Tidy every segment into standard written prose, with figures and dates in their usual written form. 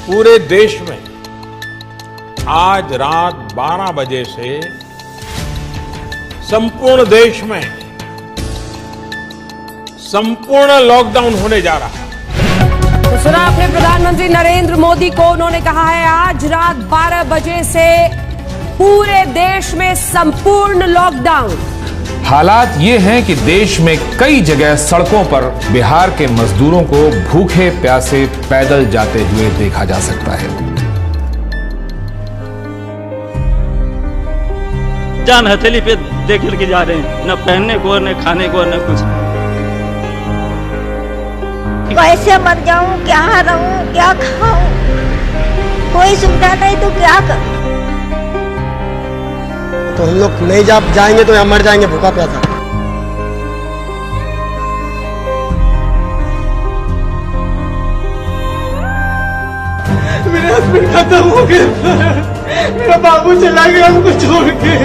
पूरे देश में आज रात 12 बजे से संपूर्ण देश में संपूर्ण लॉकडाउन होने जा रहा है। तो सुना आपने प्रधानमंत्री नरेंद्र मोदी को, उन्होंने कहा है आज रात 12 बजे से पूरे देश में संपूर्ण लॉकडाउन। हालात ये हैं कि देश में कई जगह सड़कों पर बिहार के मजदूरों को भूखे प्यासे पैदल जाते हुए देखा जा सकता है। जान हथेली पे देख के जा रहे हैं, न पहनने को न खाने को न कुछ। कैसे मर जाऊं, क्या रहूं, क्या खाऊं, कोई सुविधा नहीं तो क्या करूं। तो हम लोग नहीं जाएंगे तो यहाँ मर जाएंगे भूखा प्यासा। मेरे हस्बैंड खत्म हो गए, मेरा बाबू चला गया हमको छोड़ के।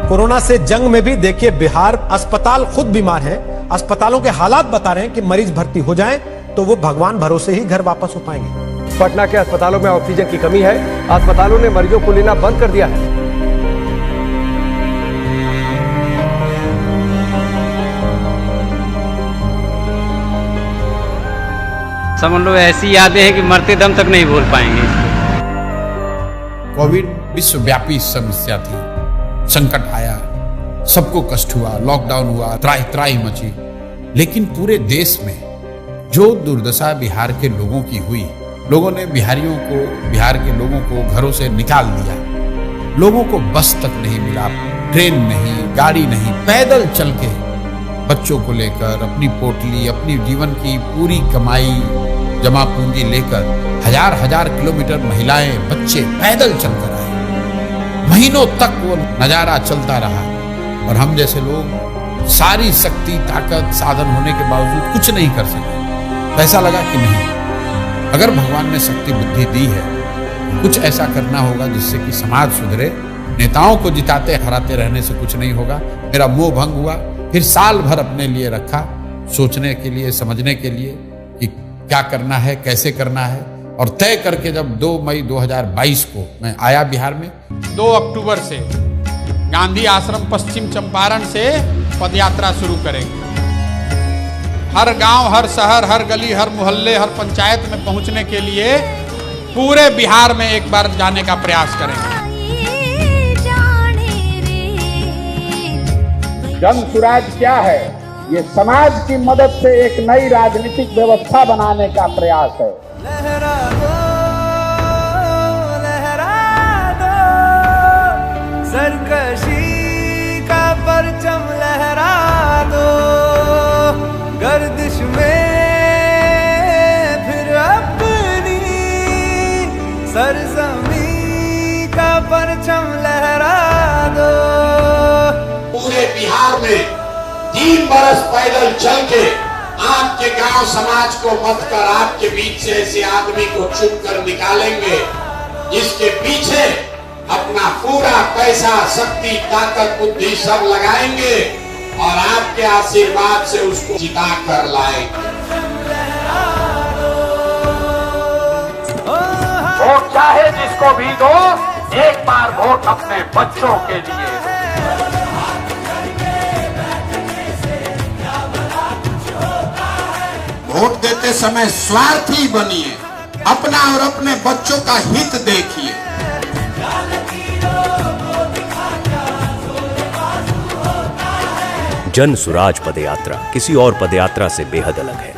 कोरोना से जंग में भी देखिए बिहार अस्पताल खुद बीमार है, अस्पतालों के हालात बता रहे हैं कि मरीज भर्ती हो जाएं तो वो भगवान भरोसे ही घर वापस हो पाएंगे। पटना के अस्पतालों में ऑक्सीजन की कमी है, अस्पतालों ने मरीजों को लेना बंद कर दिया है। समझ लो ऐसी यादें हैं कि मरते दम तक नहीं भूल पाएंगे। कोविड विश्वव्यापी समस्या थी, संकट आया, सबको कष्ट हुआ, लॉकडाउन हुआ, त्राही त्राही मची। लेकिन पूरे देश में जो दुर्दशा बिहार के लोगों की हुई, लोगों ने बिहार के लोगों को घरों से निकाल दिया। लोगों को बस तक नहीं मिला, ट्रेन नहीं, गाड़ी नहीं, पैदल चल के बच्चों को लेकर अपनी पोटली, अपनी जीवन की पूरी कमाई जमा पूंजी लेकर हजार हजार किलोमीटर महिलाएं बच्चे पैदल चलकर आए। महीनों तक वो नजारा चलता रहा और हम जैसे लोग सारी शक्ति, ताकत, साधन होने के बावजूद कुछ नहीं कर सके। पैसा लगा कि नहीं, अगर भगवान ने शक्ति बुद्धि दी है, कुछ ऐसा करना होगा जिससे कि समाज सुधरे। नेताओं को जिताते हराते रहने से कुछ नहीं होगा। मेरा मोह भंग हुआ, फिर साल भर अपने लिए रखा, सोचने के लिए, समझने के लिए कि क्या करना है, कैसे करना है। और तय करके जब 2 मई 2022 को मैं आया बिहार में, 2 अक्टूबर से गांधी आश्रम पश्चिम चंपारण से पदयात्रा शुरू करेंगे। हर गांव, हर शहर, हर गली, हर मोहल्ले, हर पंचायत में पहुंचने के लिए पूरे बिहार में एक बार जाने का प्रयास करेंगे। जन सुराज क्या है? ये समाज की मदद से एक नई राजनीतिक व्यवस्था बनाने का प्रयास है। लहरा दो, सरकशी का परचम लहरा दो, गर्दिश में फिर अपनी सरजमी का परचम लहरा दो। पूरे बिहार में 3 बरस पैदल चल के आपके गांव समाज को मत कर आपके बीच से ऐसे आदमी को चुन कर निकालेंगे जिसके पीछे अपना पूरा पैसा, शक्ति, ताकत, बुद्धि सब लगाएंगे और आपके आशीर्वाद से उसको जिता कर लाएंगे। वोट चाहे जिसको भी दो, एक बार वोट अपने बच्चों के लिए। वोट देते समय स्वार्थी बनिए, अपना और अपने बच्चों का हित देखिए। जन सुराज पदयात्रा किसी और पदयात्रा से बेहद अलग है।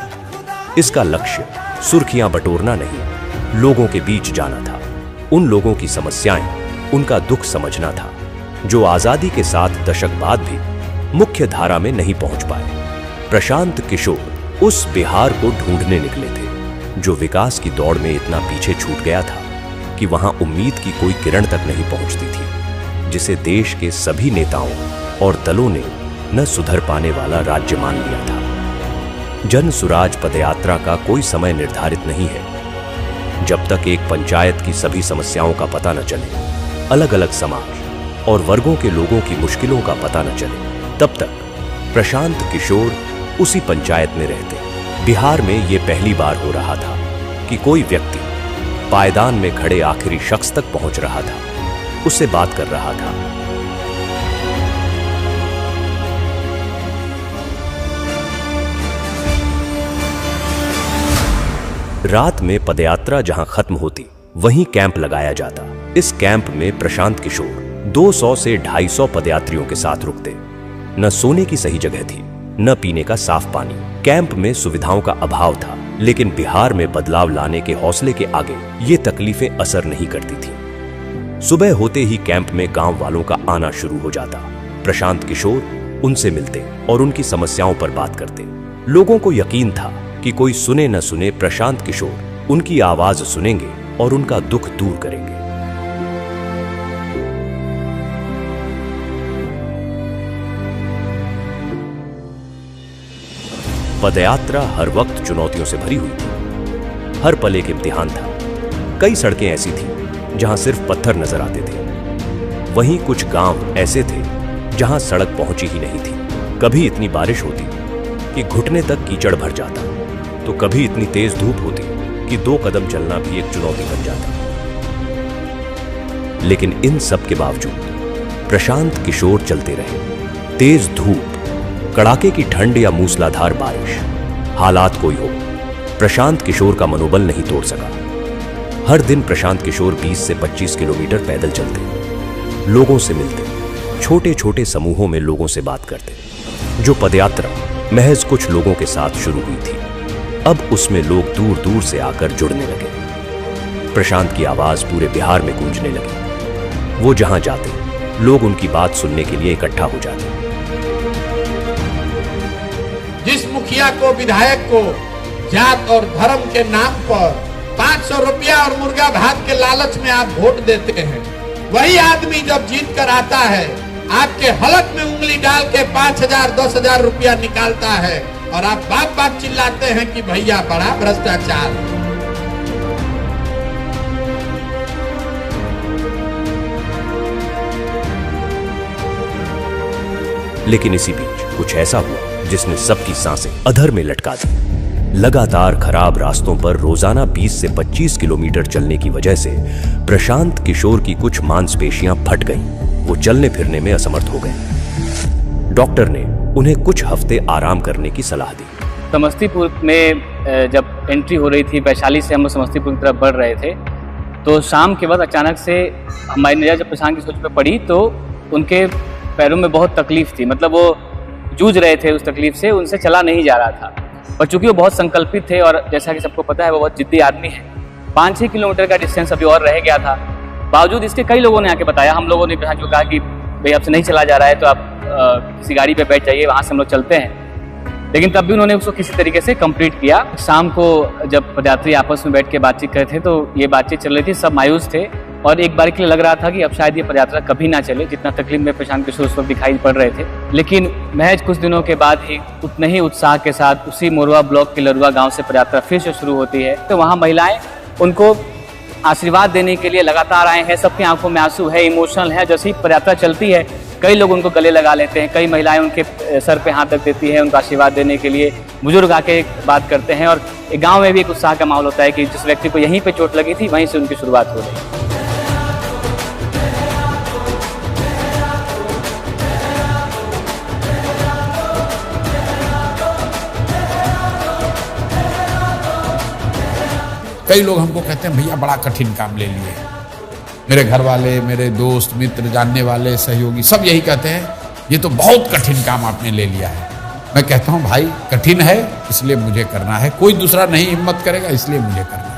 इसका लक्ष्य सुर्खियां बटोरना नहीं, लोगों के बीच जाना था, उन लोगों की समस्याएं, उनका दुख समझना था जो आजादी के 7 दशक बाद भी मुख्य धारा में नहीं पहुंच पाए। प्रशांत किशोर उस बिहार को ढूंढने निकले थे जो विकास की दौड़ में इतना पीछे छूट गया था कि वहां उम्मीद की कोई किरण तक नहीं पहुंचती थी, जिसे देश के सभी नेताओं और दलों ने न सुधर पाने वाला राज्य मान लिया था। जन सुराज पदयात्रा का कोई समय निर्धारित नहीं है। जब तक एक पंचायत की सभी समस्याओं का पता न चले, अलग अलग समाज और वर्गों के लोगों की मुश्किलों का पता न चले, तब तक प्रशांत किशोर उसी पंचायत में रहते। बिहार में ये पहली बार हो रहा था कि कोई व्यक्ति पायदान में खड़े आखिरी शख्स तक पहुंच रहा था, उससे बात कर रहा था। रात में पदयात्रा जहां खत्म होती, वहीं कैंप लगाया जाता। इस कैंप में प्रशांत किशोर 200 से 250 पदयात्रियों के साथ रुकते। न सोने की सही जगह थी, न पीने का साफ पानी। कैंप में सुविधाओं का अभाव था, लेकिन बिहार में बदलाव लाने के हौसले के आगे ये तकलीफें असर नहीं करती थी। सुबह होते ही कैंप में गांव वालों का आना शुरू हो जाता। प्रशांत किशोर उनसे मिलते और उनकी समस्याओं पर बात करते। लोगों को यकीन था कि कोई सुने न सुने, प्रशांत किशोर उनकी आवाज सुनेंगे और उनका दुख दूर करेंगे। पदयात्रा हर वक्त चुनौतियों से भरी हुई थी। हर पल एक इम्तिहान था। कई सड़कें ऐसी थीं जहां सिर्फ पत्थर नजर आते थे। वहीं कुछ गांव ऐसे थे जहां सड़क पहुंची ही नहीं थी। कभी इतनी बारिश होती कि घुटने तक कीचड़ भर जाता, तो कभी इतनी तेज धूप होती कि 2 कदम चलना भी एक चुनौती बन जाता। लेकिन इन सब के बावजूद प्रशांत किशोर चलते रहे। तेज धूप, कड़ाके की ठंड या मूसलाधार बारिश, हालात कोई हो, प्रशांत किशोर का मनोबल नहीं तोड़ सका। हर दिन प्रशांत किशोर 20 से 25 किलोमीटर पैदल चलते, लोगों से मिलते, छोटे छोटे समूहों में लोगों से बात करते। जो पदयात्रा महज कुछ लोगों के साथ शुरू हुई थी, अब उसमें लोग दूर दूर से आकर जुड़ने लगे। प्रशांत की आवाज पूरे बिहार में गूंजने लगी। वो जहां जाते, लोग उनकी बात सुनने के लिए इकट्ठा हो जाते। जिस मुखिया को, विधायक को जात और धर्म के नाम पर 500 रुपया और मुर्गा भात के लालच में आप वोट देते हैं, वही आदमी जब जीत कर आता है, आपके हलक में उंगली डाल के 5,000 10,000 रुपया निकालता है और आप बात बात चिल्लाते हैं कि भैया बड़ा भ्रष्टाचार। लेकिन इसी बीच कुछ ऐसा हुआ जिसने सबकी सांसें अधर में लटका दी। लगातार खराब रास्तों पर रोजाना 20 से 25 किलोमीटर चलने की वजह से प्रशांत किशोर की कुछ मांसपेशियां फट गईं। वो चलने फिरने में असमर्थ हो गए। डॉक्टर ने उन्हें कुछ हफ्ते आराम करने की सलाह दी। समस्तीपुर में जब एंट्री हो रही थी, वैशाली से हम लोग समस्तीपुर की तरफ बढ़ रहे थे, तो शाम के बाद अचानक से हमारी नजर जब प्रशांत किशोर पे पड़ी तो उनके पैरों में बहुत तकलीफ थी। मतलब वो जूझ रहे थे उस तकलीफ से, उनसे चला नहीं जा रहा था। और चूंकि वो बहुत संकल्पित थे और जैसा कि सबको पता है वो बहुत जिद्दी आदमी है, 5-6 किलोमीटर का डिस्टेंस अभी और रह गया था। बावजूद इसके कई लोगों ने आके बताया, हम लोगों ने प्रशांत को कहा कि भाई आपसे नहीं चला जा रहा है तो आप किसी गाड़ी पे बैठ जाइए, वहाँ से हम लोग चलते हैं। लेकिन तब भी उन्होंने उसको किसी तरीके से कंप्लीट किया। शाम को जब पदयात्री आपस में बैठ के बातचीत कर रहे थे तो ये बातचीत चल रही थी, सब मायूस थे और एक बार के लिए लग रहा था कि अब शायद ये पदयात्रा कभी ना चले, जितना तकलीफ में प्रशांत किशोर उस वक्त दिखाई पड़ रहे थे। लेकिन महज कुछ दिनों के बाद ही उतने ही उत्साह के साथ उसी मोरवा ब्लॉक के लरुआ गांव से पदयात्रा फिर से शुरू होती है। तो वहाँ महिलाएं उनको आशीर्वाद देने के लिए लगातार आए हैं। सबकी आंखों में आंसू है, इमोशनल है। जैसे ही पदयात्रा चलती है कई लोग उनको गले लगा लेते हैं, कई महिलाएं उनके सर पे हाथ रख देती हैं उनको आशीर्वाद देने के लिए। बुजुर्ग आके बात करते हैं और एक गांव में भी एक उत्साह का माहौल होता है कि जिस व्यक्ति को यहीं पे चोट लगी थी वहीं से उनकी शुरुआत हो रही। कई लोग हमको कहते हैं भैया बड़ा कठिन काम ले लिए। मेरे घर वाले, मेरे दोस्त मित्र, जानने वाले, सहयोगी सब यही कहते हैं ये तो बहुत कठिन काम आपने ले लिया है। मैं कहता हूँ भाई कठिन है इसलिए मुझे करना है, कोई दूसरा नहीं हिम्मत करेगा इसलिए मुझे करना है।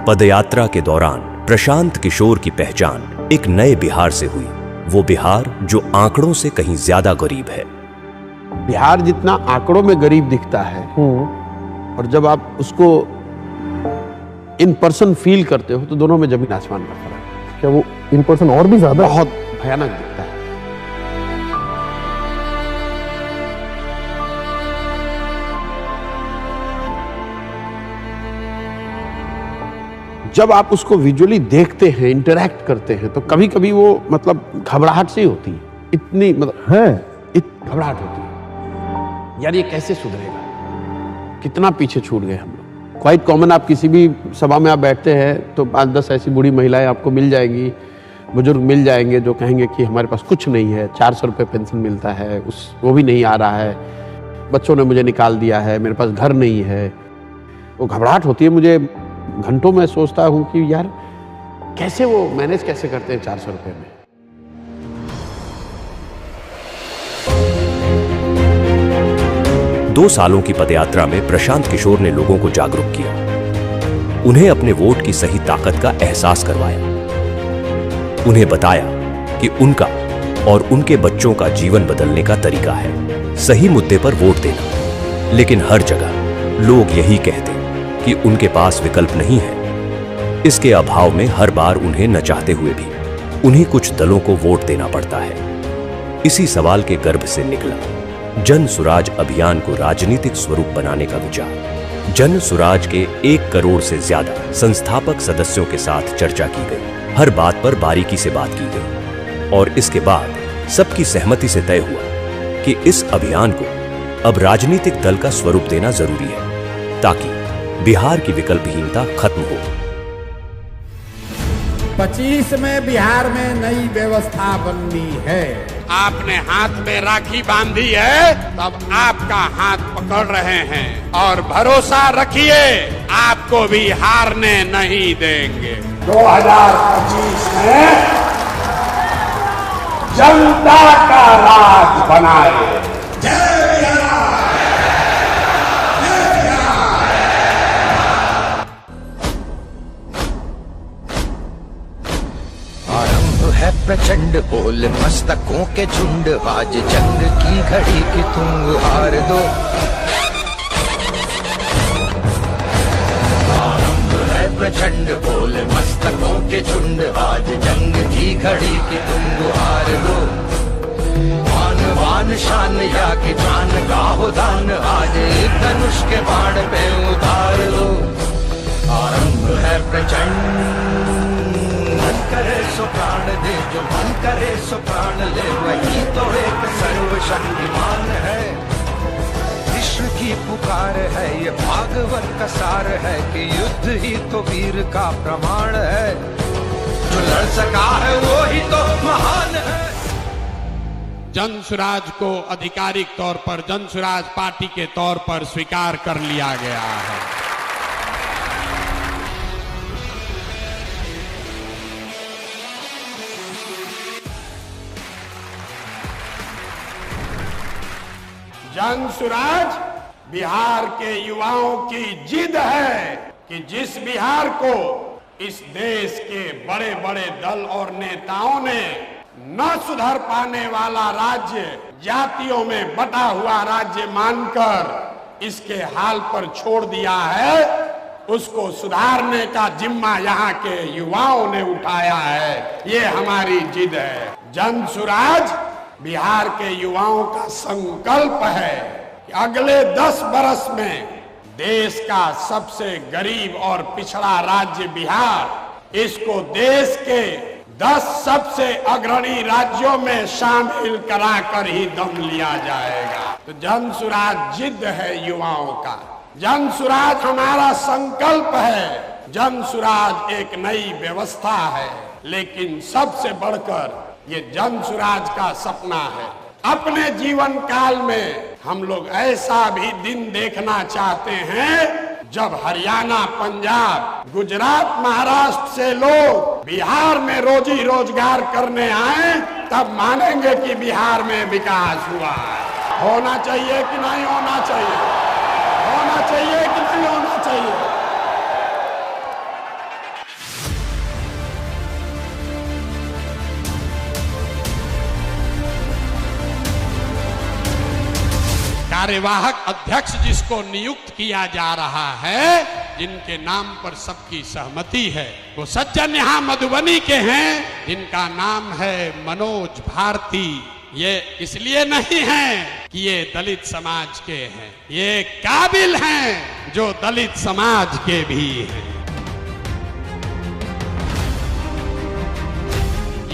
पदयात्रा के दौरान प्रशांत किशोर की पहचान एक नए बिहार से हुई। वो बिहार जो आंकड़ों से कहीं ज्यादा गरीब है। बिहार जितना आंकड़ों में गरीब दिखता है और जब आप उसको इन पर्सन फील करते हो तो दोनों में जमीन आसमान का फर्क है। क्या वो इन पर्सन और भी ज्यादा बहुत भयानक दिखता है। जब आप उसको विजुअली देखते हैं, इंटरैक्ट करते हैं, तो कभी कभी वो मतलब घबराहट सी होती है, इतनी मतलब है घबराहट होती है, यार ये कैसे सुधरेगा, कितना पीछे छूट गए हम लोग। क्वाइट कॉमन, आप किसी भी सभा में आप बैठते हैं तो 5-10 ऐसी बूढ़ी महिलाएं आपको मिल जाएंगी, बुजुर्ग मिल जाएंगे जो कहेंगे कि हमारे पास कुछ नहीं है, 400 रुपये पेंशन मिलता है, वो भी नहीं आ रहा है, बच्चों ने मुझे निकाल दिया है, मेरे पास घर नहीं है। वो घबराहट होती है मुझे, घंटों में सोचता हूं कि यार कैसे वो मैनेज कैसे करते हैं 400 रुपये में। दो सालों की पदयात्रा में प्रशांत किशोर ने लोगों को जागरूक किया, उन्हें अपने वोट की सही ताकत का एहसास करवाया, उन्हें बताया कि उनका और उनके बच्चों का जीवन बदलने का तरीका है सही मुद्दे पर वोट देना। लेकिन हर जगह लोग यही कहते कि उनके पास विकल्प नहीं है। इसके अभाव में हर बार उन्हें न चाहते हुए भी उन्हीं कुछ दलों को वोट देना पड़ता है। इसी सवाल के गर्भ से निकला जन सुराज अभियान को राजनीतिक स्वरूप बनाने का विचार। जन सुराज के 1 करोड़ से ज्यादा संस्थापक सदस्यों के साथ चर्चा की गई, हर बात पर बारीकी से बात की गई और इसके बाद सबकी सहमति से तय हुआ कि इस अभियान को अब राजनीतिक दल का स्वरूप देना जरूरी है ताकि बिहार की विकल्पहीनता खत्म हो। 25 में बिहार में नई व्यवस्था बननी है। आपने हाथ में राखी बांधी है, तब आपका हाथ पकड़ रहे हैं और भरोसा रखिए आपको भी हारने नहीं देंगे। 2025 में जनता का राज बनाए। प्रचंड बोल मस्तकों के झुंड, आज जंग की घड़ी की तुम हार दो। आरंभ है प्रचंड बोल मस्तकों के झुंड, आज जंग की घड़ी की तुम हार दो। मान वान शान या कि जान का हो दान, आज धनुष के बाण पे उतार दो। आरंभ है प्रचंड, मन करे सो प्राण दे, जो मन करे सो प्राण ले, वही तो एक सर्वशक्तिमान है। विश्व की पुकार है, ये भागवत का सार है कि युद्ध ही तो वीर का प्रमाण है। जो लड़ सका है वो ही तो महान है। जन सुराज को आधिकारिक तौर पर जन सुराज पार्टी के तौर पर स्वीकार कर लिया गया है। जन सुराज बिहार के युवाओं की जिद है कि जिस बिहार को इस देश के बड़े बड़े दल और नेताओं ने न सुधर पाने वाला राज्य, जातियों में बटा हुआ राज्य मानकर इसके हाल पर छोड़ दिया है, उसको सुधारने का जिम्मा यहाँ के युवाओं ने उठाया है। ये हमारी जिद है। जन सुराज बिहार के युवाओं का संकल्प है कि अगले 10 बरस में देश का सबसे गरीब और पिछड़ा राज्य बिहार, इसको देश के 10 सबसे अग्रणी राज्यों में शामिल कराकर ही दम लिया जाएगा। तो जन सुराज जिद है युवाओं का, जन सुराज हमारा संकल्प है, जन सुराज एक नई व्यवस्था है, लेकिन सबसे बढ़कर ये जन सुराज का सपना है। अपने जीवन काल में हम लोग ऐसा भी दिन देखना चाहते हैं जब हरियाणा, पंजाब, गुजरात, महाराष्ट्र से लोग बिहार में रोजी रोजगार करने आए, तब मानेंगे कि बिहार में विकास हुआ है। होना चाहिए कि नहीं होना चाहिए? होना चाहिए कि नहीं होना चाहिए? कार्यवाहक अध्यक्ष जिसको नियुक्त किया जा रहा है, जिनके नाम पर सबकी सहमति है। वो सज्जन यहाँ मधुबनी के हैं जिनका नाम है मनोज भारती। ये इसलिए नहीं है कि ये दलित समाज के हैं, ये काबिल हैं जो दलित समाज के भी हैं।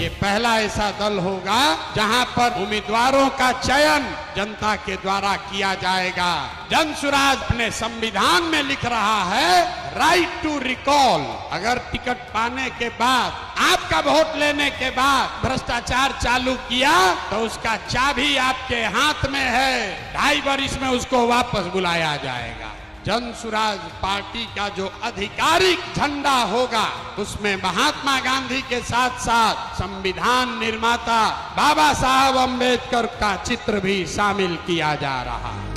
ये पहला ऐसा दल होगा जहां पर उम्मीदवारों का चयन जनता के द्वारा किया जाएगा। जनसुराज अपने संविधान में लिख रहा है राइट टू रिकॉल। अगर टिकट पाने के बाद, आपका वोट लेने के बाद भ्रष्टाचार चालू किया तो उसका चाबी आपके हाथ में है। 2.5 वर्ष में उसको वापस बुलाया जाएगा। जनसुराज पार्टी का जो आधिकारिक झंडा होगा उसमें महात्मा गांधी के साथ साथ संविधान निर्माता बाबा साहब अम्बेडकर का चित्र भी शामिल किया जा रहा है।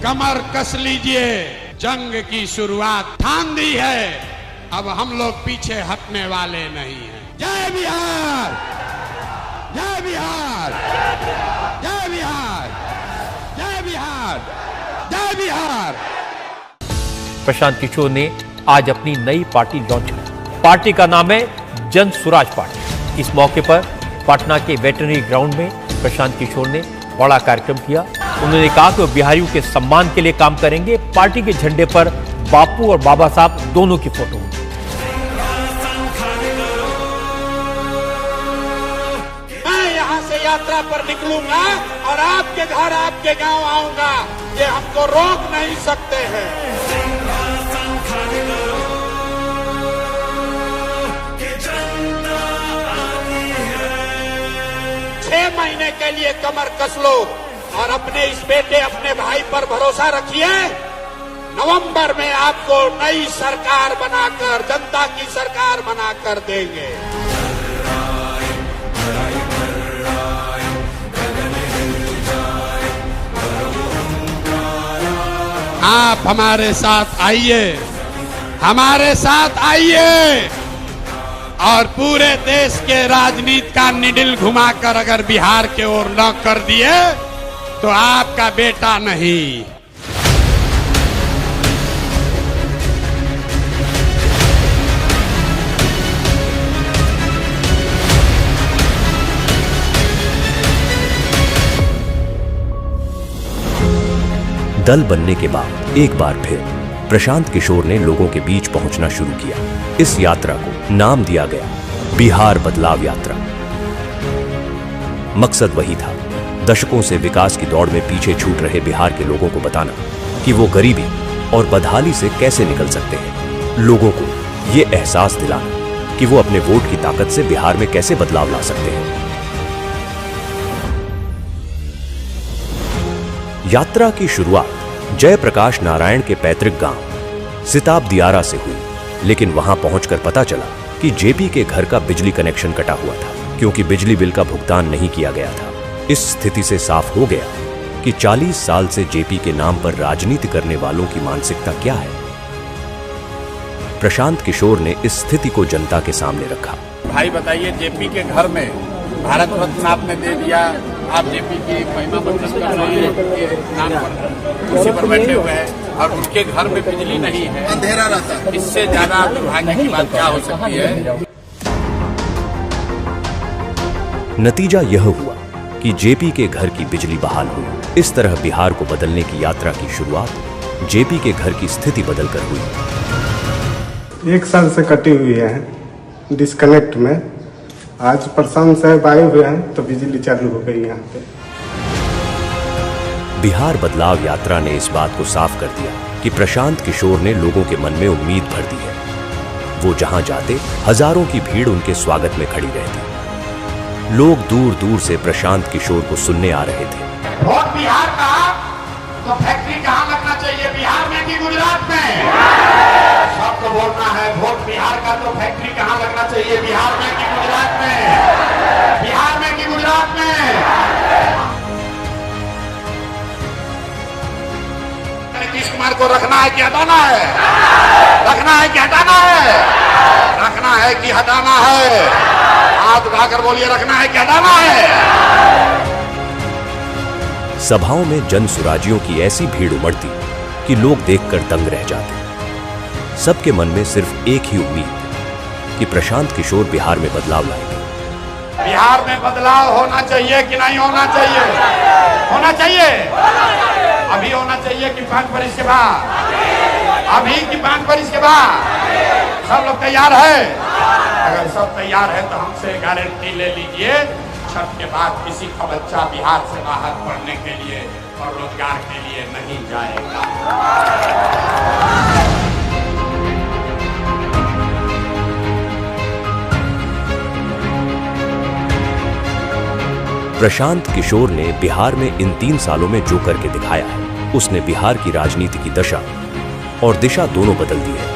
कमर कस लीजिए, जंग की शुरुआत ठान दी है, अब हम लोग पीछे हटने वाले नहीं हैं। जय बिहार, जय बिहार, जय बिहार, जय बिहार, जय बिहार। प्रशांत किशोर ने आज अपनी नई पार्टी लॉन्च की। पार्टी का नाम है जन सुराज पार्टी। इस मौके पर पटना के वेटरनरी ग्राउंड में प्रशांत किशोर ने बड़ा कार्यक्रम किया। उन्होंने कहा कि वो बिहारियों के सम्मान के लिए काम करेंगे। पार्टी के झंडे पर बापू और बाबा साहब दोनों की फोटो होगी। मैं यहाँ से यात्रा पर निकलूंगा और आपके घर, आपके गांव आऊंगा, ये हमको रोक नहीं सकते हैं। 6 महीने के लिए कमर कस लो और अपने इस बेटे, अपने भाई पर भरोसा रखिए। नवंबर में आपको नई सरकार बनाकर, जनता की सरकार बनाकर देंगे। आप हमारे साथ आइए, हमारे साथ आइए और पूरे देश के राजनीति का निडिल घुमाकर अगर बिहार के ओर न कर दिए तो आपका बेटा नहीं। दल बनने के बाद एक बार फिर प्रशांत किशोर ने लोगों के बीच पहुंचना शुरू किया। इस यात्रा को नाम दिया गया बिहार बदलाव यात्रा। मकसद वही था, दशकों से विकास की दौड़ में पीछे छूट रहे बिहार के लोगों को बताना कि वो गरीबी और बदहाली से कैसे निकल सकते हैं। लोगों को ये एहसास दिलाना कि वो अपने वोट की ताकत से बिहार में कैसे बदलाव ला सकते हैं। यात्रा की शुरुआत जयप्रकाश नारायण के पैतृक गांव सिताब दियारा से हुई, लेकिन वहां पहुंचकर पता चला कि जेपी के घर का बिजली कनेक्शन कटा हुआ था क्योंकि बिजली बिल का भुगतान नहीं किया गया था। इस स्थिति से साफ हो गया कि 40 साल से जेपी के नाम पर राजनीति करने वालों की मानसिकता क्या है। प्रशांत किशोर ने इस स्थिति को जनता के सामने रखा। भाई बताइए, जेपी के घर में भारत रत्न आपने दे दिया, आप जेपी की महिमा बंदन कर रहे हैं, नाम पर कुर्सी पर बैठे हुए हैं और उनके घर में बिजली नहीं है, अंधेरा रहता है। इससे ज्यादा दुर्भाग्य की बात क्या हो सकती है। नतीजा यह हुआ कि जेपी के घर की बिजली बहाल हुई। इस तरह बिहार को बदलने की यात्रा की शुरुआत जेपी के घर की स्थिति बदलकर हुई। 1 साल से कटी हुई है डिस्कनेक्ट में। आज प्रशांत साहब आए हुए हैं तो बिजली चालू हो गई यहाँ पे। बिहार बदलाव यात्रा ने इस बात को साफ कर दिया कि प्रशांत किशोर ने लोगों के मन में उम्मीद भर दी है। वो जहां जाते हजारों की भीड़ उनके स्वागत में खड़ी रहती। लोग दूर दूर से प्रशांत किशोर को सुनने आ रहे थे। वोट बिहार का तो फैक्ट्री कहाँ लगना चाहिए, बिहार में कि गुजरात में? सबको बोलना है, वोट बिहार का तो फैक्ट्री कहाँ लगना चाहिए, बिहार में कि गुजरात में? बिहार में कि गुजरात में? नीतीश कुमार को रखना है कि हटाना है? रखना है कि हटाना है? रखना है कि हटाना है? हाथ उठाकर बोलिए, रखना है कि हटाना है? सभाओं में जन सुराजियों की ऐसी भीड़ उमड़ती कि लोग देखकर दंग रह जाते। सबके मन में सिर्फ एक ही उम्मीद कि प्रशांत किशोर बिहार में बदलाव लाएंगे। बिहार में बदलाव होना चाहिए कि नहीं होना चाहिए? होना चाहिए। अभी होना चाहिए कि 5 वर्ष के बाद? अभी की 5 वर्ष के बाद? सब लोग तैयार है? अगर सब तैयार है तो हमसे गारंटी ले लीजिए, छठ के बाद किसी का बच्चा बिहार से बाहर पढ़ने के लिए और रोजगार के लिए नहीं जाएगा। प्रशांत किशोर ने बिहार में इन 3 सालों में जो करके दिखाया है, उसने बिहार की राजनीति की दशा और दिशा दोनों बदल दी है।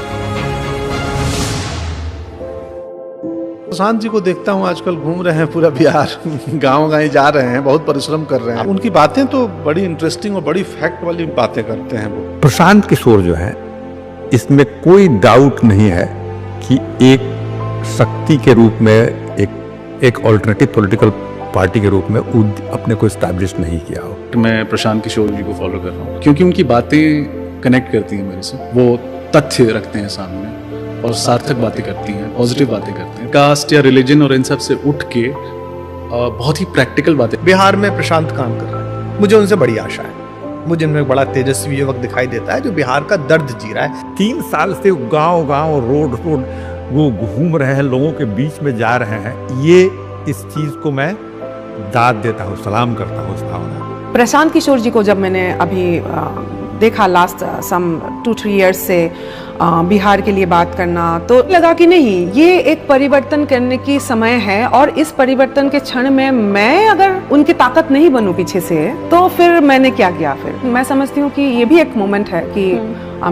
प्रशांत जी को देखता हूँ आजकल घूम रहे हैं पूरा बिहार, गांव-गांव जा रहे हैं, बहुत परिश्रम कर रहे हैं। उनकी बातें तो बड़ी इंटरेस्टिंग और बड़ी फैक्ट वाली बातें करते हैं वो। प्रशांत किशोर जो है, इसमें कोई डाउट नहीं है कि एक शक्ति के रूप में एक ऑल्टरनेटिव पॉलिटिकल पार्टी के रूप में अपने को एस्टैब्लिश नहीं किया हो। मैं प्रशांत किशोर जी को फॉलो कर रहा हूँ क्योंकि उनकी बातें कनेक्ट करती हैं मेरे से। वो तथ्य रखते हैं सामने और सार्थक बातें करती हैं, पॉजिटिव बातें करते हैं। कास्ट या रिलीजन और इन सब से उठ के बहुत ही प्रैक्टिकल बातें। बिहार में प्रशांत काम कर रहा है, मुझे उनसे बड़ी आशा है। मुझे इनमें बड़ा तेजस्वी युवक दिखाई देता है जो बिहार का दर्द जी रहा है। 3 साल से गांव-गांव रोड वो घूम रहे हैं, लोगों के बीच में जा रहे हैं। ये इस चीज को मैं दाद देता हूँ, सलाम करता हूँ इस भावना। प्रशांत किशोर जी को जब मैंने अभी देखा लास्ट सम 2-3 इयर्स से बिहार के लिए बात करना, तो लगा कि नहीं, ये एक परिवर्तन करने की समय है और इस परिवर्तन के क्षण में मैं अगर उनकी ताकत नहीं बनूं पीछे से, तो फिर मैंने क्या किया? फिर मैं समझती हूँ कि ये भी एक मोमेंट है कि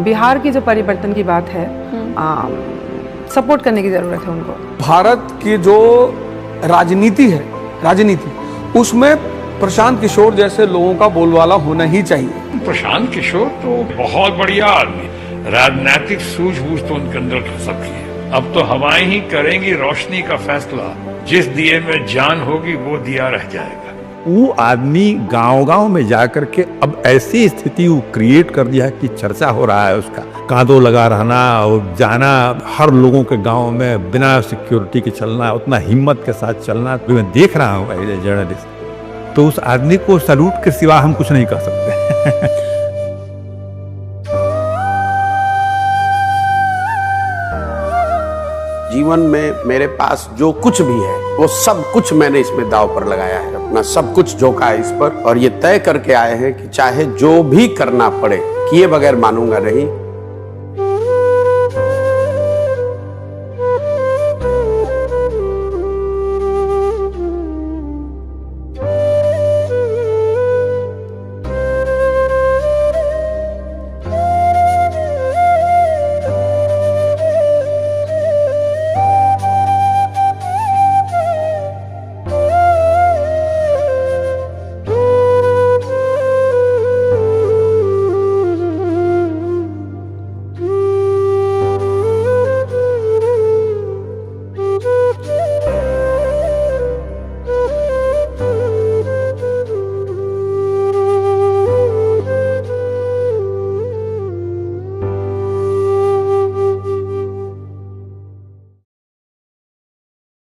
बिहार की जो परिवर्तन की बात है, सपोर्ट करने की जरूरत है उनको। भारत की जो राजनीति उसमें प्रशांत किशोर जैसे लोगों का बोलबाला होना ही चाहिए। प्रशांत किशोर तो बहुत बढ़िया आदमी, राजनीतिक सूझबूझ तो उनके अंदर सबकी है। अब तो हवाएं ही करेंगी रोशनी का फैसला, जिस दिए में जान होगी वो दिया रह जाएगा। वो आदमी गांव-गांव में जाकर के अब ऐसी स्थिति वो क्रिएट कर दिया है कि चर्चा हो रहा है उसका। कांधों लगा रहना और जाना, हर लोगों के गांव में बिना सिक्योरिटी के चलना, उतना हिम्मत के साथ चलना, मैं देख रहा हूँ एज ए जर्नलिस्ट। तो उस आदमी को सैल्यूट के सिवा हम कुछ नहीं कर सकते। जीवन में मेरे पास जो कुछ भी है वो सब कुछ मैंने इसमें दांव पर लगाया है, अपना सब कुछ झोंका है इस पर, और ये तय करके आए हैं कि चाहे जो भी करना पड़े, किए बगैर मानूंगा नहीं।